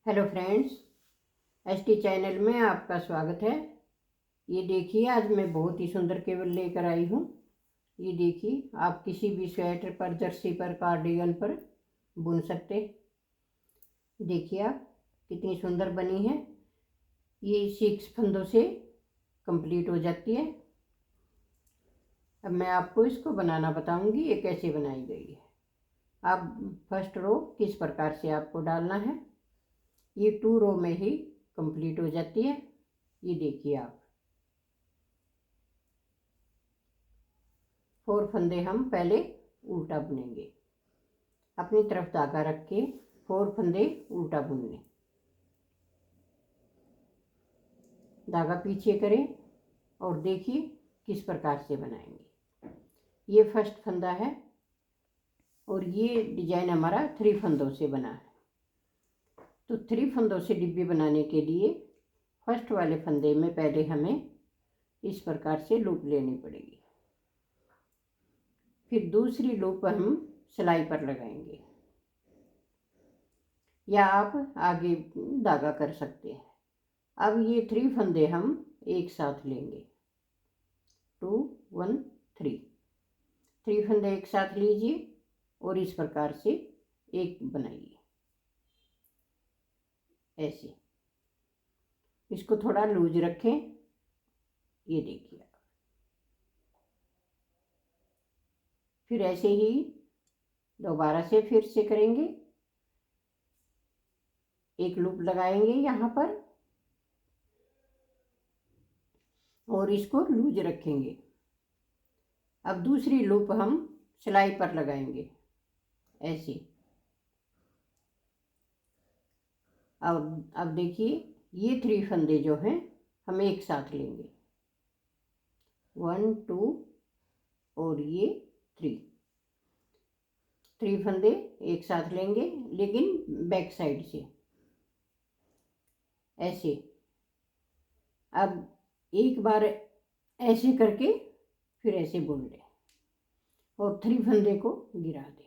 Hello friends, ST channel में आपका स्वागत है। ये देखिए, आज मैं बहुत ही सुंदर केबल लेकर आई हूँ। ये देखिए, आप किसी भी स्वेटर पर, जर्सी पर, कार्डिगन पर बुन सकते। देखिए आप कितनी सुंदर बनी है। ये 6 फंदों से कंप्लीट हो जाती है। अब मैं आपको इसको बनाना बताऊंगी, ये कैसे बनाई गई है। आप फर्स्ट रो किस प्रकार से आपको डालना है, ये 2 रो में ही कंप्लीट हो जाती है। ये देखिए आप 4 फंदे हम पहले उल्टा बुनेंगे। अपनी तरफ धागा रख के 4 फंदे उल्टा बुनने, धागा पीछे करें और देखिए किस प्रकार से बनाएंगे। ये फर्स्ट फंदा है और ये डिजाइन हमारा 3 फंदों से बना है। तो 3 फंदों से डिब्बी बनाने के लिए फर्स्ट वाले फंदे में पहले हमें इस प्रकार से लूप लेनी पड़ेगी। फिर दूसरी लूप हम सिलाई पर लगाएंगे या आप आगे धागा कर सकते हैं। अब ये 3 फंदे हम एक साथ लेंगे, 2 1 3 फंदे एक साथ लीजिए और इस प्रकार से एक बनाइए। ऐसे इसको थोड़ा लूज रखें। ये देखिए, फिर ऐसे ही दोबारा से फिर से करेंगे। एक लूप लगाएंगे यहाँ पर और इसको लूज रखेंगे। अब दूसरी लूप हम सिलाई पर लगाएंगे ऐसे। अब देखिए, ये 3 फंदे जो हैं हम एक साथ लेंगे, 1 2 और ये 3 फंदे एक साथ लेंगे, लेकिन बैक साइड से ऐसे। अब एक बार ऐसे करके फिर ऐसे बुन लें और 3 फंदे को गिरा दें।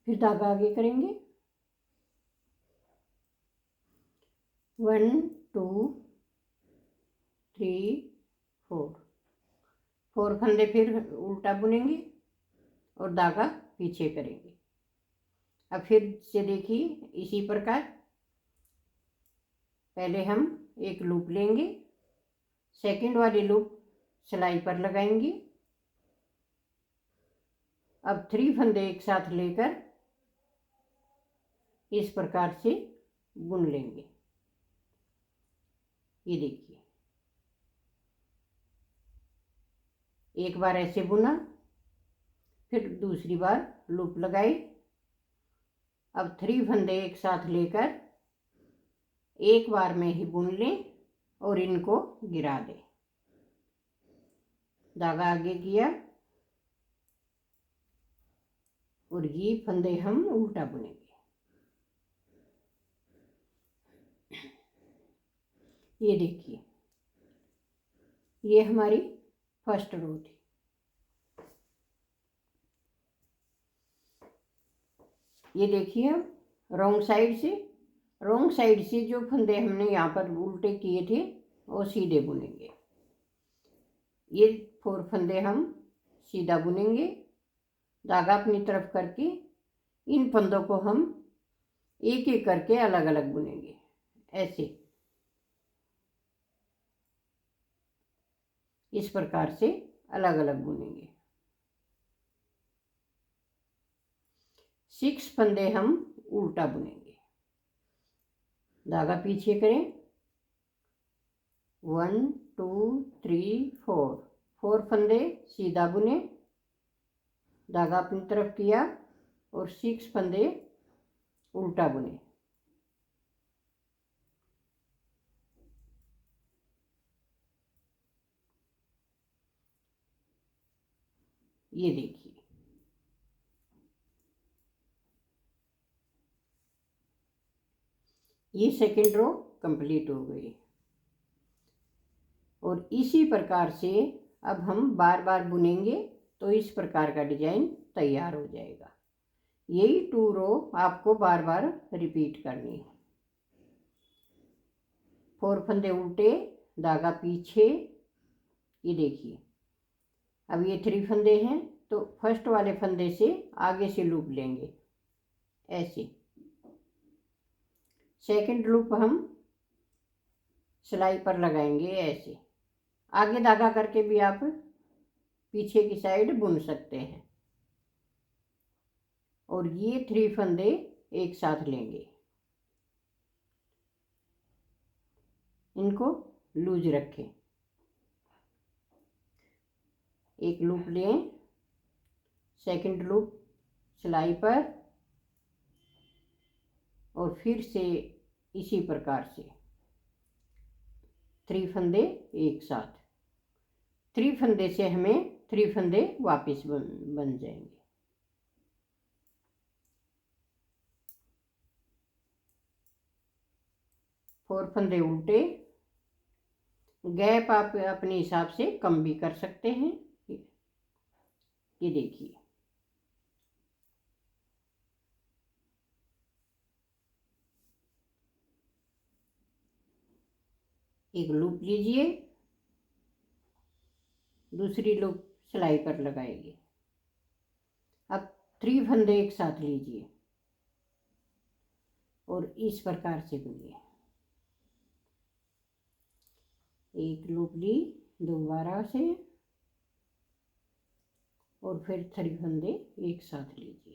फिर धागा आगे करेंगे, 1 2 3 4 फंदे फिर उल्टा बुनेंगे और धागा पीछे करेंगे। अब फिर से देखिए, इसी प्रकार पहले हम एक लूप लेंगे, सेकंड वाली लूप सिलाई पर लगाएंगे। अब 3 फंदे एक साथ लेकर इस प्रकार से बुन लेंगे। ये देखिए, एक बार ऐसे बुना, फिर दूसरी बार लूप लगाई। अब 3 फंदे एक साथ लेकर एक बार में ही बुन लें और इनको गिरा दें। धागा आगे किया और ये फंदे हम उल्टा बुनेंगे। ये देखिए, ये हमारी फर्स्ट रो थी। ये देखिए, रॉन्ग साइड से जो फंदे हमने यहाँ पर उल्टे किए थे वो सीधे बुनेंगे। ये 4 फंदे हम सीधा बुनेंगे, धागा अपनी तरफ करके इन फंदों को हम एक एक करके अलग अलग बुनेंगे ऐसे। इस प्रकार से अलग अलग बुनेंगे। 6 फंदे हम उल्टा बुनेंगे, धागा पीछे करें, 1 2 3 4 फंदे सीधा बुने, धागा अपनी तरफ किया और 6 फंदे उल्टा बुने। ये देखिए, ये सेकंड रो कंप्लीट हो गई और इसी प्रकार से अब हम बार बार बुनेंगे तो इस प्रकार का डिजाइन तैयार हो जाएगा। यही 2 रो आपको बार बार रिपीट करनी है। 4 फंदे उल्टे, धागा पीछे, ये देखिए। अब ये 3 फंदे हैं तो फर्स्ट वाले फंदे से आगे से लूप लेंगे ऐसे। सेकंड लूप हम सिलाई पर लगाएंगे ऐसे। आगे धागा करके भी आप पीछे की साइड बुन सकते हैं। और ये 3 फंदे एक साथ लेंगे, इनको लूज रखें। एक लूप लें, सेकंड लूप सिलाई पर, और फिर से इसी प्रकार से 3 फंदे एक साथ। 3 फंदे से हमें 3 फंदे वापस बन जाएंगे। फोर फंदे उल्टे, गैप आप अपने हिसाब से कम भी कर सकते हैं। ये देखिए, एक लूप लीजिए, दूसरी लूप सिलाई पर लगाएंगे। अब 3 फंदे एक साथ लीजिए और इस प्रकार से बुनिए। एक लूप ली दोबारा से, और फिर 3 फंदे एक साथ लीजिए।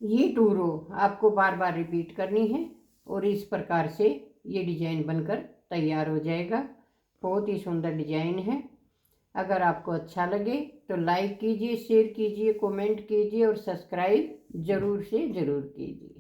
ये 2 रो आपको बार बार रिपीट करनी है और इस प्रकार से ये डिजाइन बनकर तैयार हो जाएगा। बहुत ही सुंदर डिजाइन है। अगर आपको अच्छा लगे तो लाइक कीजिए, शेयर कीजिए, कमेंट कीजिए और सब्सक्राइब जरूर से ज़रूर कीजिए।